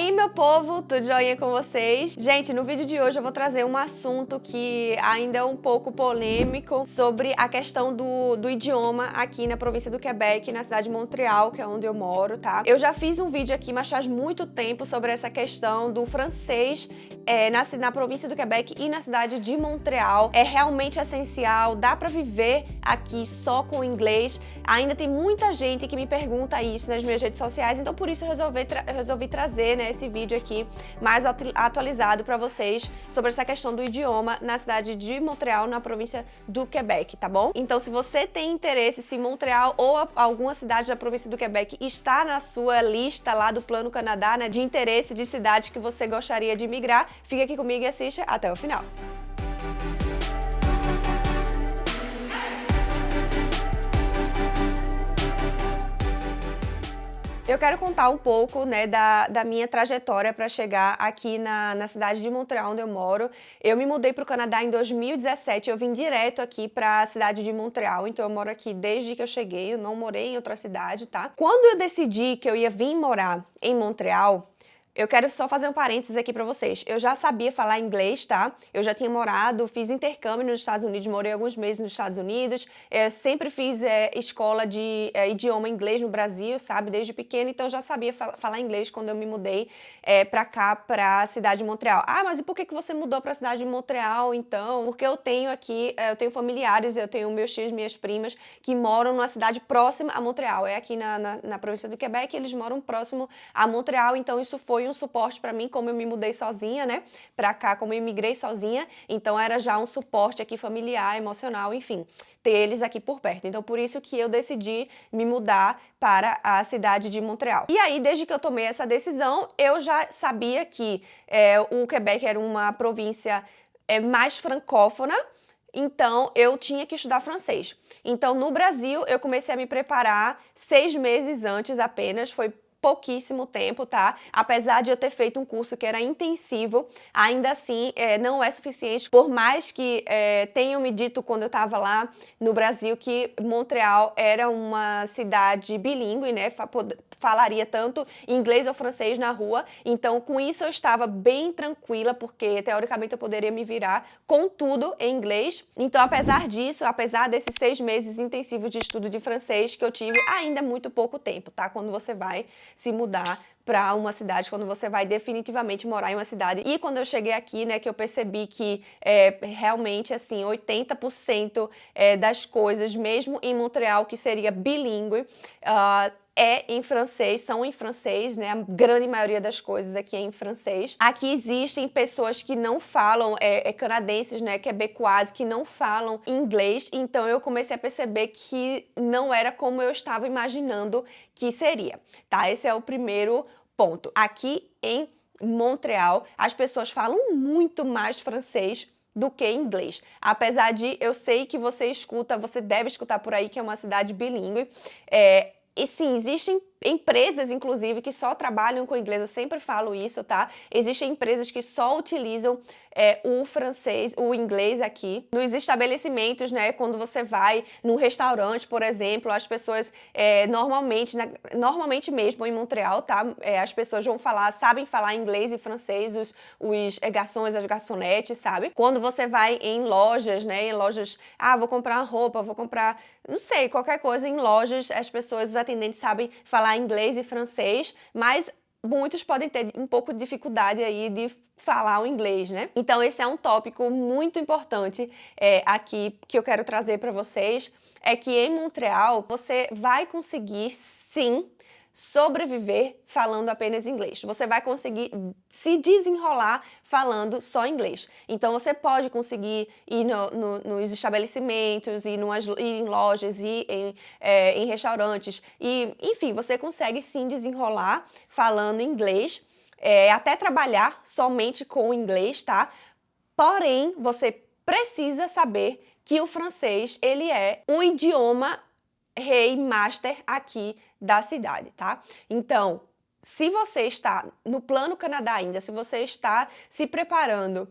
aí, meu povo, tudo joinha com vocês? Gente, no vídeo de hoje eu vou trazer um assunto que ainda é um pouco polêmico sobre a questão do idioma aqui na província do Quebec, na cidade de Montreal, que é onde eu moro, tá? Eu já fiz um vídeo aqui, mas faz muito tempo, sobre essa questão do francês na província do Quebec e na cidade de Montreal. É realmente essencial, dá pra viver aqui só com o inglês. Ainda tem muita gente que me pergunta isso nas minhas redes sociais, então por isso eu resolvi trazer, né, esse vídeo aqui mais atualizado para vocês sobre essa questão do idioma na cidade de Montreal, na província do Quebec, tá bom? Então, se você tem interesse, se Montreal ou alguma cidade da província do Quebec está na sua lista lá do Plano Canadá, né, de interesse de cidades que você gostaria de migrar, fica aqui comigo e assiste até o final. Eu quero contar um pouco, né, da minha trajetória para chegar aqui na cidade de Montreal, onde eu moro. Eu me mudei para o Canadá em 2017, eu vim direto aqui para a cidade de Montreal, então eu moro aqui desde que eu cheguei, eu não morei em outra cidade, tá? Quando eu decidi que eu ia vir morar em Montreal, eu quero só fazer um parênteses aqui pra vocês. Eu já sabia falar inglês, tá? Eu já tinha morado, fiz intercâmbio nos Estados Unidos, morei alguns meses nos Estados Unidos. Sempre fiz escola de idioma inglês no Brasil, sabe? Desde pequena, então eu já sabia falar inglês quando eu me mudei pra cá, pra cidade de Montreal. Ah, mas e por que você mudou pra cidade de Montreal, então? Porque eu tenho aqui, eu tenho familiares, eu tenho meus tios, minhas primas, que moram numa cidade próxima a Montreal. É aqui na província do Quebec, eles moram próximo a Montreal, então isso foi um suporte para mim, como eu me mudei sozinha, né, para cá, como eu imigrei sozinha, então era já um suporte aqui familiar, emocional, enfim, ter eles aqui por perto. Então por isso que eu decidi me mudar para a cidade de Montreal. E aí, desde que eu tomei essa decisão, eu já sabia que o Quebec era uma província mais francófona, então eu tinha que estudar francês. Então no Brasil eu comecei a me preparar 6 meses antes apenas, foi pouquíssimo tempo, tá? Apesar de eu ter feito um curso que era intensivo, ainda assim não é suficiente, por mais que tenham me dito quando eu estava lá no Brasil que Montreal era uma cidade bilíngue, né? Falaria tanto inglês ou francês na rua, então com isso eu estava bem tranquila, porque teoricamente eu poderia me virar com tudo em inglês. Então apesar disso, apesar desses 6 meses intensivos de estudo de francês que eu tive, ainda é muito pouco tempo, tá? Quando você vai se mudar para uma cidade, quando você vai definitivamente morar em uma cidade. E quando eu cheguei aqui, né, que eu percebi que realmente, assim, 80% das coisas, mesmo em Montreal, que seria bilíngue, em francês, são em francês, né? A grande maioria das coisas aqui é em francês. Aqui existem pessoas que não falam, canadenses, né, quebecois, que não falam inglês, então eu comecei a perceber que não era como eu estava imaginando que seria, tá? Esse é o primeiro ponto. Aqui em Montreal, as pessoas falam muito mais francês do que inglês. Apesar de, eu sei que você deve escutar por aí que é uma cidade bilíngue, e sim, existem empresas, inclusive, que só trabalham com inglês, eu sempre falo isso, tá? Existem empresas que só utilizam o francês, o inglês aqui. Nos estabelecimentos, né, quando você vai num restaurante, por exemplo, as pessoas normalmente mesmo em Montreal, tá? As pessoas sabem falar inglês e francês, os garçons, as garçonetes, sabe? Quando você vai em lojas, né, vou comprar uma roupa, vou comprar, não sei, qualquer coisa em lojas, os atendentes sabem falar inglês e francês, mas muitos podem ter um pouco de dificuldade aí de falar o inglês, né? Então esse é um tópico muito importante aqui que eu quero trazer para vocês, é que em Montreal você vai conseguir sim sobreviver falando apenas inglês. Você vai conseguir se desenrolar falando só inglês. Então você pode conseguir ir nos estabelecimentos, ir em lojas, ir em restaurantes, e enfim, você consegue sim desenrolar falando inglês, até trabalhar somente com inglês, tá? Porém, você precisa saber que o francês, ele é o idioma rei master aqui da cidade, tá? Então, se você está no Plano Canadá ainda, se você está se preparando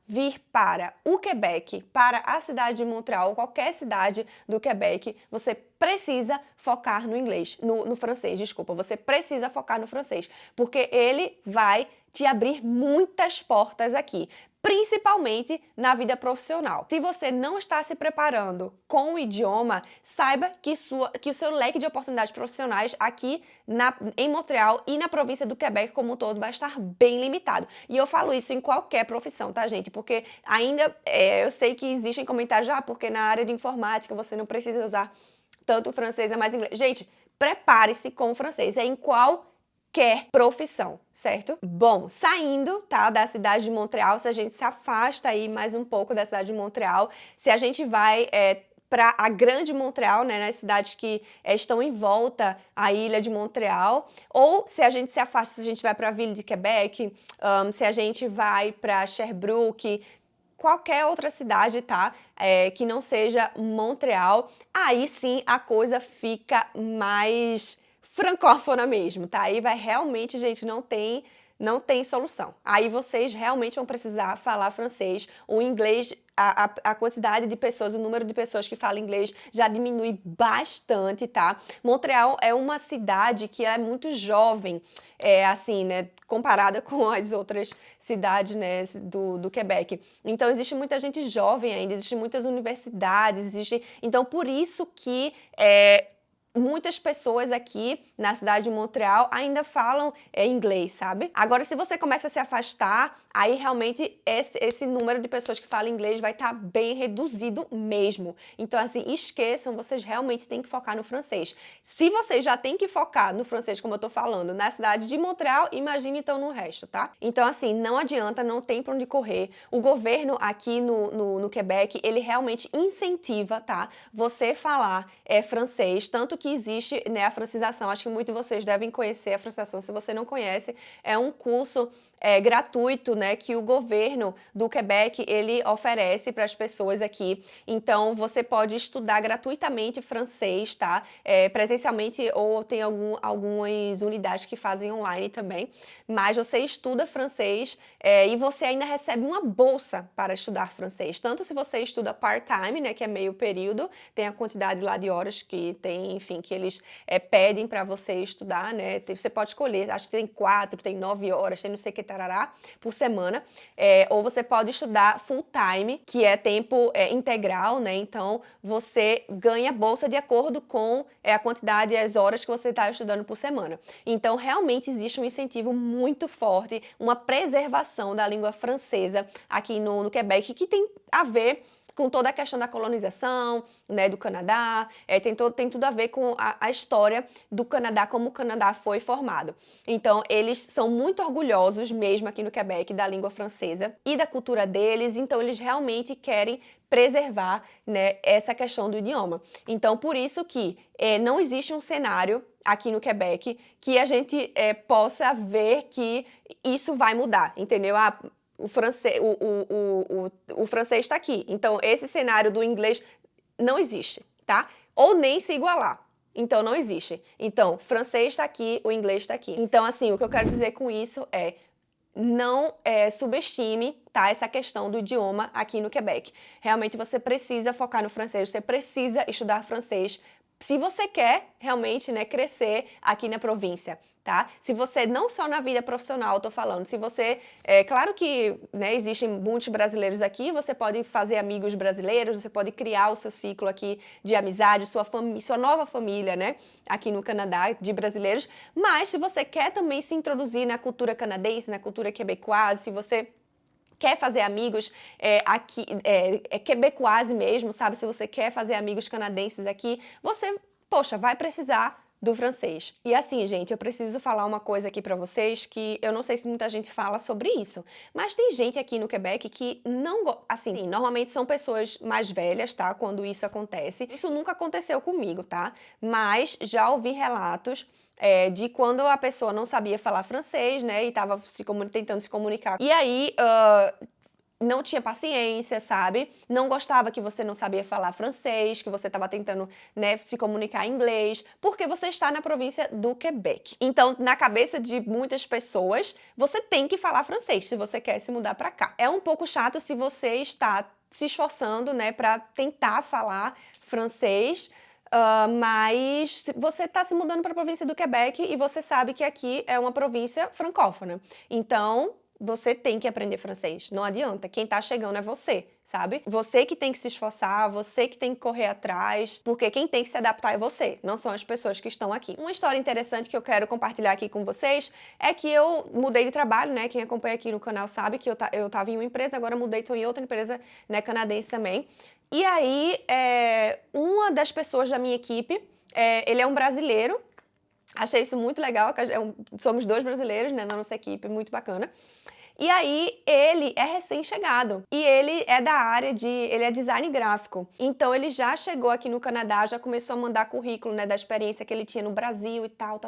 vir para o Quebec, para a cidade de Montreal, ou qualquer cidade do Quebec, você precisa focar no inglês, no francês, desculpa, você precisa focar no francês, porque ele vai te abrir muitas portas aqui, principalmente na vida profissional. Se você não está se preparando com o idioma, saiba que o seu leque de oportunidades profissionais aqui em Montreal e na província do Quebec como um todo vai estar bem limitado. E eu falo isso em qualquer profissão, tá, gente? Porque ainda eu sei que existem comentários, porque na área de informática você não precisa usar tanto o francês, é mais inglês. Gente, prepare-se com o francês, é em qualquer profissão, certo? Bom, saindo, tá, da cidade de Montreal, se a gente se afasta aí mais um pouco da cidade de Montreal, se a gente vai para a Grande Montreal, né, nas cidades que estão em volta à ilha de Montreal, ou se a gente se afasta, se a gente vai para a Ville de Quebec, se a gente vai para Sherbrooke, qualquer outra cidade, tá? Que não seja Montreal, aí sim a coisa fica mais francófona mesmo, tá? Aí vai realmente, gente, não tem solução. Aí vocês realmente vão precisar falar francês. O inglês, a quantidade de pessoas, o número de pessoas que falam inglês já diminui bastante, tá? Montreal é uma cidade que é muito jovem, assim, né? Comparada com as outras cidades, né, do Quebec. Então, existe muita gente jovem ainda, existem muitas universidades, Então, por isso que muitas pessoas aqui na cidade de Montreal ainda falam inglês, sabe? Agora, se você começa a se afastar, aí realmente esse número de pessoas que falam inglês vai estar bem reduzido mesmo. Então, assim, esqueçam, vocês realmente têm que focar no francês. Se vocês já têm que focar no francês, como eu tô falando, na cidade de Montreal, imagine então no resto, tá? Então, assim, não adianta, não tem pra onde correr. O governo aqui no Quebec, ele realmente incentiva, tá? Você falar francês, tanto que existe, né, a francização. Acho que muitos de vocês devem conhecer a francização. Se você não conhece, é um curso gratuito, né, que o governo do Quebec ele oferece para as pessoas aqui. Então, você pode estudar gratuitamente francês, tá? Presencialmente ou tem algumas unidades que fazem online também. Mas você estuda francês e você ainda recebe uma bolsa para estudar francês. Tanto se você estuda part-time, né, que é meio período, tem a quantidade lá de horas que tem, enfim, que eles pedem para você estudar, né? Você pode escolher, acho que tem 4, tem 9 horas, tem não sei o que, tarará, por semana. Ou você pode estudar full-time, que é tempo integral, né? Então, você ganha bolsa de acordo com a quantidade e as horas que você está estudando por semana. Então, realmente existe um incentivo muito forte, uma preservação da língua francesa aqui no Quebec, que tem a ver com toda a questão da colonização, né, do Canadá, tem tudo a ver com a história do Canadá, como o Canadá foi formado. Então, eles são muito orgulhosos mesmo aqui no Quebec da língua francesa e da cultura deles, então eles realmente querem preservar, né, essa questão do idioma. Então, por isso que não existe um cenário aqui no Quebec que a gente possa ver que isso vai mudar, entendeu? O francês está aqui. Então, esse cenário do inglês não existe, tá? Ou nem se igualar. Então, não existe. Então, francês está aqui, o inglês está aqui. Então, assim, o que eu quero dizer com isso é não subestime, tá, essa questão do idioma aqui no Quebec. Realmente, você precisa focar no francês, você precisa estudar francês se você quer realmente, né, crescer aqui na província, tá? Se você, não só na vida profissional, eu tô falando, se você, claro que, né, existem muitos brasileiros aqui, você pode fazer amigos brasileiros, você pode criar o seu ciclo aqui de amizade, sua nova família, né, aqui no Canadá, de brasileiros, mas se você quer também se introduzir na cultura canadense, na cultura quebecoise, se você quer fazer amigos aqui, quebecoise mesmo, sabe? Se você quer fazer amigos canadenses aqui, você, poxa, vai precisar do francês. E assim, gente, eu preciso falar uma coisa aqui pra vocês que eu não sei se muita gente fala sobre isso, mas tem gente aqui no Quebec que não, assim, normalmente são pessoas mais velhas, tá? Quando isso acontece. Isso nunca aconteceu comigo, tá? Mas já ouvi relatos de quando a pessoa não sabia falar francês, né, e tava tentando se comunicar. E aí, não tinha paciência, sabe? Não gostava que você não sabia falar francês, que você estava tentando, né, se comunicar em inglês, porque você está na província do Quebec. Então, na cabeça de muitas pessoas, você tem que falar francês se você quer se mudar para cá. É um pouco chato se você está se esforçando, né, para tentar falar francês, mas você está se mudando para a província do Quebec e você sabe que aqui é uma província francófona. Então, você tem que aprender francês, não adianta. Quem tá chegando é você, sabe? Você que tem que se esforçar, você que tem que correr atrás, porque quem tem que se adaptar é você, não são as pessoas que estão aqui. Uma história interessante que eu quero compartilhar aqui com vocês é que eu mudei de trabalho, né? Quem acompanha aqui no canal sabe que eu tava em uma empresa, agora mudei, tô em outra empresa, né, canadense também. E aí, uma das pessoas da minha equipe, ele é um brasileiro. Achei isso muito legal, somos 2 brasileiros, né, na nossa equipe, muito bacana. E aí, ele é recém-chegado. E ele é da área ele é design gráfico. Então, ele já chegou aqui no Canadá, já começou a mandar currículo, né, da experiência que ele tinha no Brasil e tal.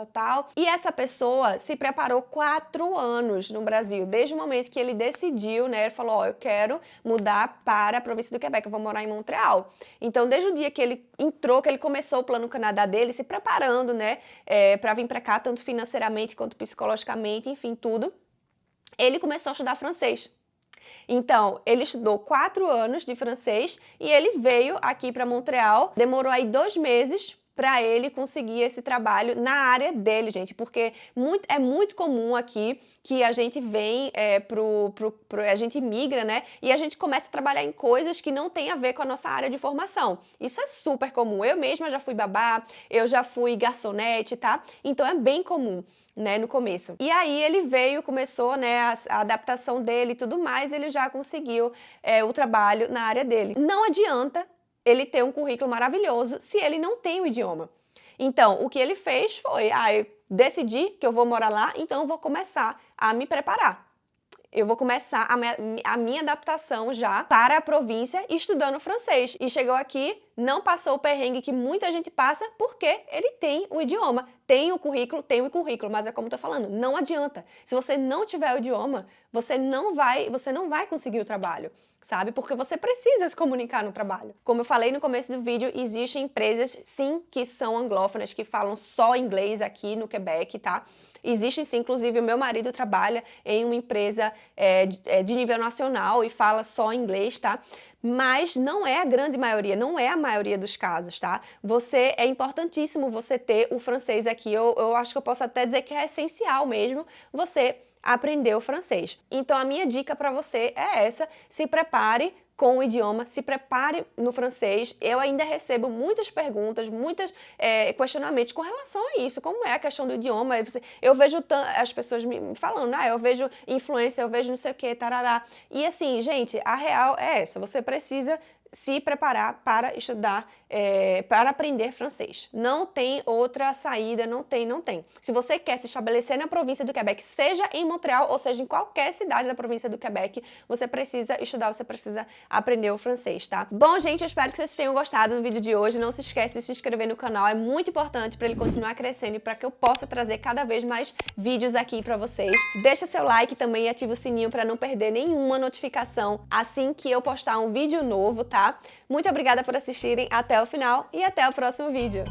E essa pessoa se preparou 4 anos no Brasil. Desde o momento que ele decidiu, né, ele falou, eu quero mudar para a província do Quebec, eu vou morar em Montreal. Então, desde o dia que ele entrou, que ele começou o Plano Canadá dele, se preparando, né, para vir para cá, tanto financeiramente quanto psicologicamente, enfim, tudo. Ele começou a estudar francês. Então, ele estudou 4 anos de francês e ele veio aqui para Montreal. Demorou aí 2 meses para ele conseguir esse trabalho na área dele, gente, porque é muito comum aqui que a gente vem a gente migra, né, e a gente começa a trabalhar em coisas que não tem a ver com a nossa área de formação. Isso é super comum. Eu mesma já fui babá, eu já fui garçonete, tá? Então é bem comum, né, no começo. E aí ele veio, começou, né, a adaptação dele e tudo mais, ele já conseguiu o trabalho na área dele. Não adianta ele ter um currículo maravilhoso se ele não tem o idioma. Então, o que ele fez foi, eu decidi que eu vou morar lá, então eu vou começar a me preparar. Eu vou começar a minha adaptação já para a província estudando francês. E chegou aqui, não passou o perrengue que muita gente passa porque ele tem o idioma. Tem o currículo, mas é como eu tô falando, não adianta. Se você não tiver o idioma, você não vai conseguir o trabalho, sabe? Porque você precisa se comunicar no trabalho. Como eu falei no começo do vídeo, existem empresas, sim, que são anglófonas, que falam só inglês aqui no Quebec, tá? Existem sim, inclusive o meu marido trabalha em uma empresa de nível nacional e fala só inglês, tá? Mas não é a grande maioria, não é a maioria dos casos, tá? É importantíssimo você ter o francês aqui, eu acho que eu posso até dizer que é essencial mesmo você aprender o francês. Então a minha dica para você é essa, se prepare com o idioma, se prepare no francês. Eu ainda recebo muitas perguntas, muitos questionamentos com relação a isso, como é a questão do idioma. Eu vejo as pessoas me falando, eu vejo influência, eu vejo não sei o que, tarará. E assim, gente, a real é essa, você precisa se preparar para estudar, para aprender francês. Não tem outra saída, não tem. Se você quer se estabelecer na província do Quebec, seja em Montreal ou seja em qualquer cidade da província do Quebec, você precisa estudar, você precisa aprender o francês, tá? Bom, gente, eu espero que vocês tenham gostado do vídeo de hoje. Não se esquece de se inscrever no canal, é muito importante para ele continuar crescendo e para que eu possa trazer cada vez mais vídeos aqui para vocês. Deixa seu like também e ativa o sininho para não perder nenhuma notificação assim que eu postar um vídeo novo, tá? Muito obrigada por assistirem até o final e até o próximo vídeo.